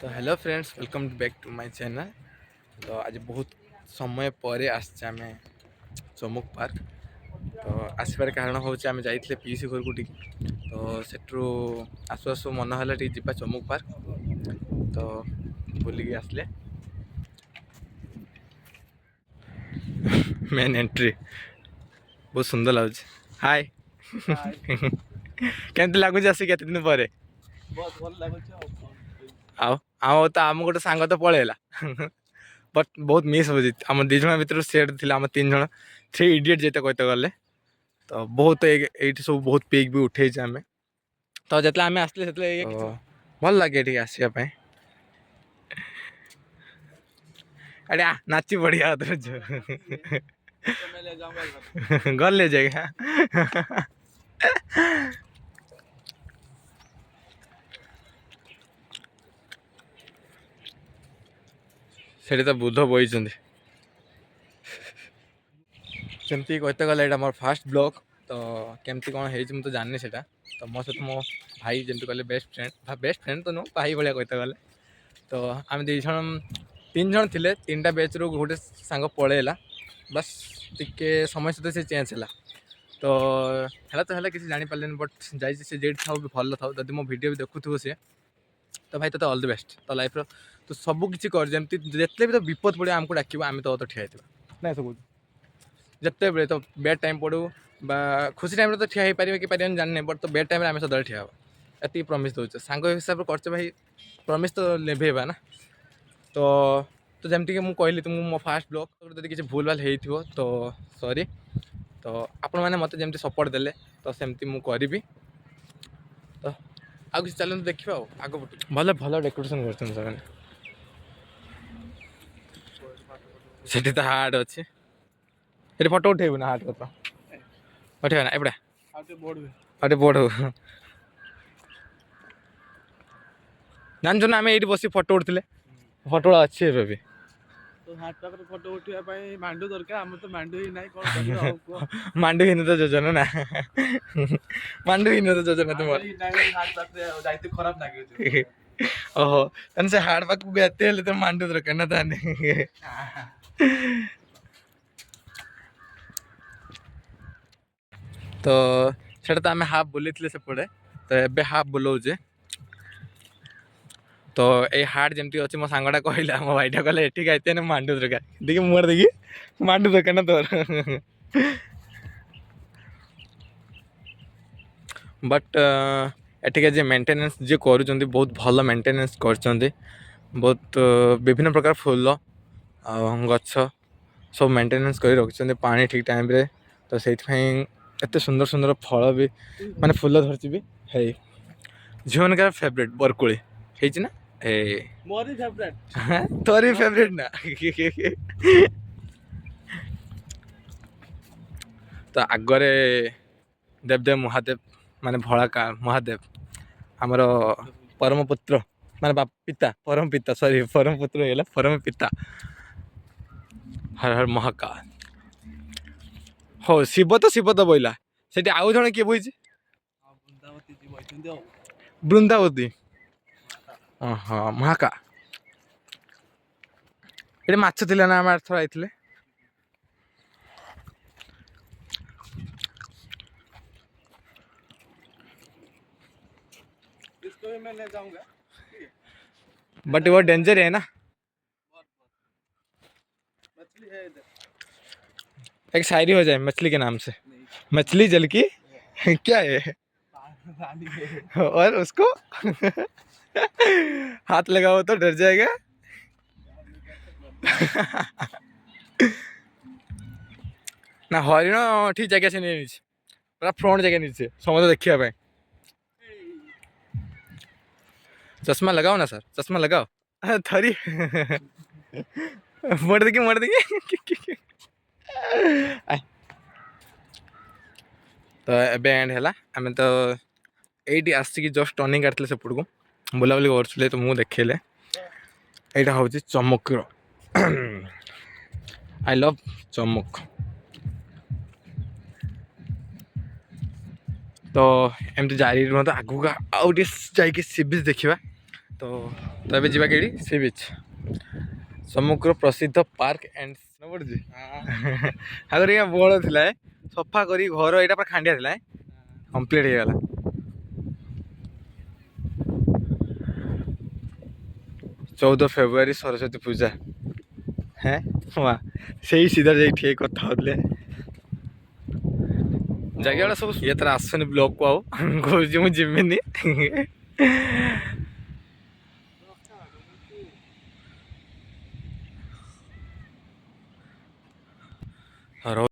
तो hello friends, welcome back to my channel. तो आज बहुत समय पर आसचे आम चमुक पार्क। तो आसबार कारण हूँ आम जाइए पीसी घर को टी तो सेठू आसु आसु मन है टी जा चमुक पार्क। तो बुलिकी आसले मेन एंट्री बहुत सुंदर लगुच। हाय केमती लगुच आसिक केते दिन पर बहुत भल लगुच आओ तो आम गोटे सांग तो पलैला बट बहुत मिस हो आम दी जन भर सेट थी आम तीन जन थ्री इडियट जेते कहते गले। तो बहुत ये सब बहुत पिक भी उठे आम। तो जो आम आसले भल लगे ये आसवाई अरे नाची बढ़िया मैं ले जाऊंगा घर। घर ले जाएगा सेठी तो बुध बही जमती कहते गले यहाँ मोर फास्ट ब्लॉग। तो केमती कौन है मुझे जानी से तो मो सहित मो भाई जमी कहले बेस्ट फ्रेंड तो नुह भाई भाया कहते गले। तो आम दी जन तीन जन थे तीन टा बैच रू गोटे सांग पलैला बस टिके समय सहित से चेंज है। तो है किसी जापारे बट जाइए जेट था भी भल था जब मो भिड भी देखु सी तो भाई तो ऑल द बेस्ट तो लाइफ रो तो सब किसी कर जमी जिते भी तो विपद पड़े आमको डाक आम तो ठिया ना सब जिते बड़े तो बैड टाइम पड़ू बा खुशी टाइम तो ठिया पारे कि पारे जाने बट तो बैड टाइम आम सदा ठिया ये प्रमिश दूचे सांग हिसाब से कर भाई प्रमिश तो लेभेबा ना। तो तो जमती कि मुझे कहली तुमको मो फास्ट ब्लॉग जब किसी भूल भाल हो तो सॉरी। तो आपण मैंने मत जमी सपोर्ट देले तो सेमती मु करी। तो आगे चलते देखा आग पट भले भल डेकोरेशन कर तो हार्ड अच्छे ये फोटो उठेबू ना हार्ड तो उठे ना एपड़ा आटे बोर्ड हो जान ना आम ये बस फोटो उठे फोटो अच्छे भी तो हाथ पाखर फोटो उठा मांडू दरकार आम तो मांडू ही ना कौन मांडूहीन तो योजना ना मांडूहीन तो योजना तुम खराब लगे ओहो तन से हार्ड पाक गते तो मांडू दरकार ना ताने तो सेटा तो आम हाफ बुली सेपटे तो एबे हाफ बुलाऊे। तो ये हार्ड जमती अच्छे मो सांगटा कहला मो भाईटा कहले एठी आते मांडू दरकार देखिए मुहर देखिए मांडू दरकार ना तोर बट एठिका जे मेंटेनेंस जे कर बहुत भल मेंटेनेंस कर बहुत विभिन्न प्रकार फूल गछ सब मेंटेनेंस कर रखिंट पानी ठीक टाइम रे। तो से एत सुंदर सुंदर फल भी माने फूल धरती भी है झील मान फेवरेट बरकोली है ना ए मोरी फेवरेट तोरी फेवरेट ना तो आगरे देवदेव महादेव माने भड़ाका महादेव आमर परम पुत्र माने बाप पिता परम पिता सॉरी परम पुत्र है परम पिता हर हर महाकाल हो शिव तो बोला से आउ जन किए बही बृंदावती हाँ महाका ये माछ थे ना आम थोड़ा आइले इसको भी मैं ले जाऊंगा बट वो डेंजर है ना मछली है इधर एक शायरी हो जाए मछली के नाम से मछली जल की क्या है और उसको हाथ लगाओ तो डर जाएगा ना हरिण ठीक जगह से नहीं नीचे पूरा फ्रंट जगह नीचे समझ देखा चश्मा लगाओ ना सर चश्मा लगाओ थरी मोड़ देखिए तो एबे एंड है आम तो ये आसिक जस्ट टर्निंग काटते सेपट को बुलाबुली कर तो मुझे देखले यहाँ हूँ चमक आई लव चमक। तो एमती जारी रुहत आगू आगे सी बीच देखा तो तो ଏବେ ଯିବା କେଠି ସି ବିଚ୍ ସମୁଦ୍ର ପ୍ରସିଦ୍ଧ ପାର୍କ ଆଣ୍ଡ ପଡ଼ୁଛି ଆଗରୁ ଆଜ୍ଞା ବଳ ଥିଲା ସଫା କରି ଘର ଏଇଟା ପୁରା ଖାଣ୍ଡିଆ ଥିଲା କମ୍ପ୍ଲିଟ୍ ହେଇଗଲା। 14 ଫେବୃଆରୀ ସରସ୍ୱତୀ ପୂଜା ହେଁ ସେଇ ସିଧା ଯାଇ ଠିକ କଥା ହଉଥିଲେ ଜାଗା ଗୁଡ଼ା ସବୁ ଇଏ ତାର ଆସୁନି ବ୍ଲଗକୁ ଆଉ କହୁଛି ମୁଁ ଯିବିନି